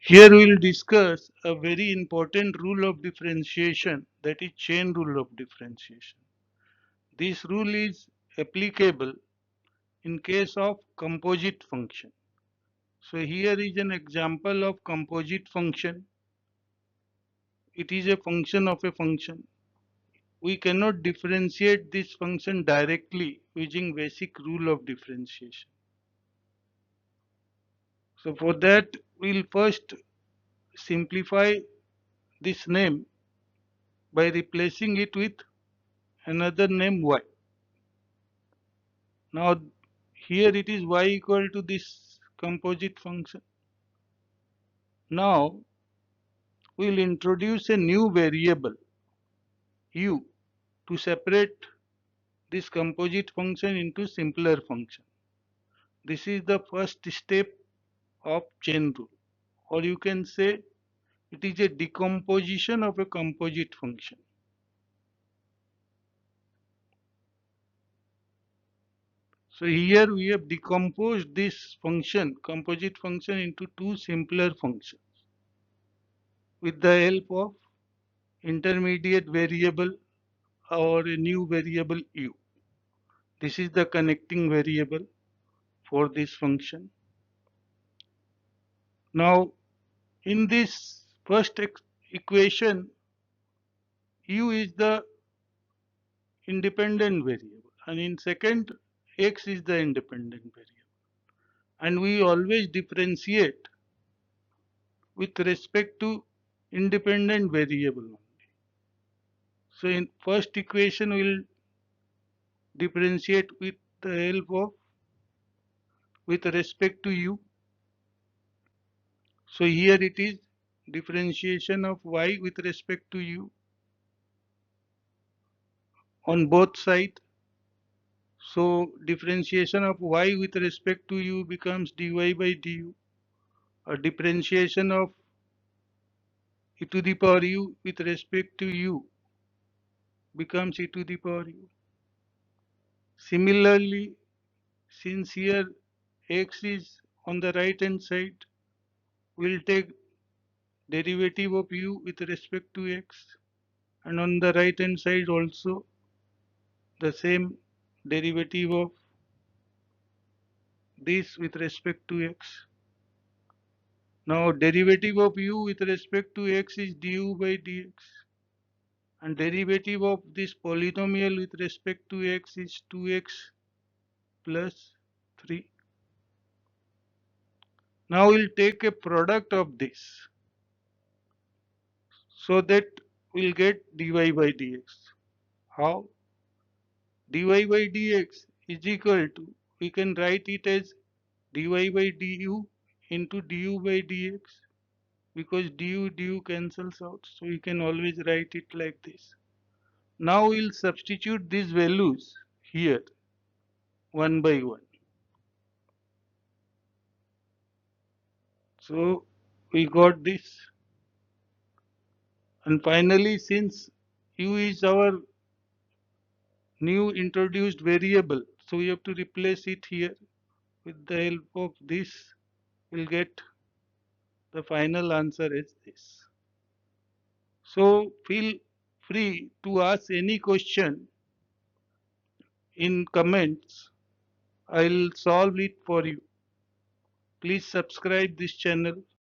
Here we will discuss a very important rule of differentiation, that is chain rule of differentiation. This rule is applicable in case of composite function. So here is an example of composite function. It is a function of a function. We cannot differentiate this function directly using basic rule of differentiation. So for that we'll first simplify this name by replacing it with another name y. Now here it is y equal to this composite function. Now we'll introduce a new variable u to separate this composite function into simpler function. This is the first step of chain rule, or you can say it is a decomposition of a composite function. So here we have decomposed this function, composite function, into two simpler functions with the help of intermediate variable or a new variable u. This is the connecting variable for this function. Now in this first equation, u is the independent variable, and in second, x is the independent variable, and we always differentiate with respect to independent variable only. So in first equation we will differentiate with the help of with respect to u. So here it is differentiation of y with respect to u on both sides. So differentiation of y with respect to u becomes dy by du. A differentiation of e to the power u with respect to u becomes e to the power u. Similarly, since here x is on the right hand side, we'll take derivative of u with respect to x, and on the right hand side also the same derivative of this with respect to x. Now derivative of u with respect to x is du by dx, and derivative of this polynomial with respect to x is 2x plus 3. Now we'll take a product of this, so that we'll get dy by dx. How? Dy by dx is equal to, we can write it as dy by du into du by dx, because du cancels out, so you can always write it like this. Now we'll substitute these values here one by one. So we got this, and finally, since u is our new introduced variable, so we have to replace it here. With the help of this, we'll get the final answer is this. So feel free to ask any question in comments. I'll solve it for you. Please subscribe this channel.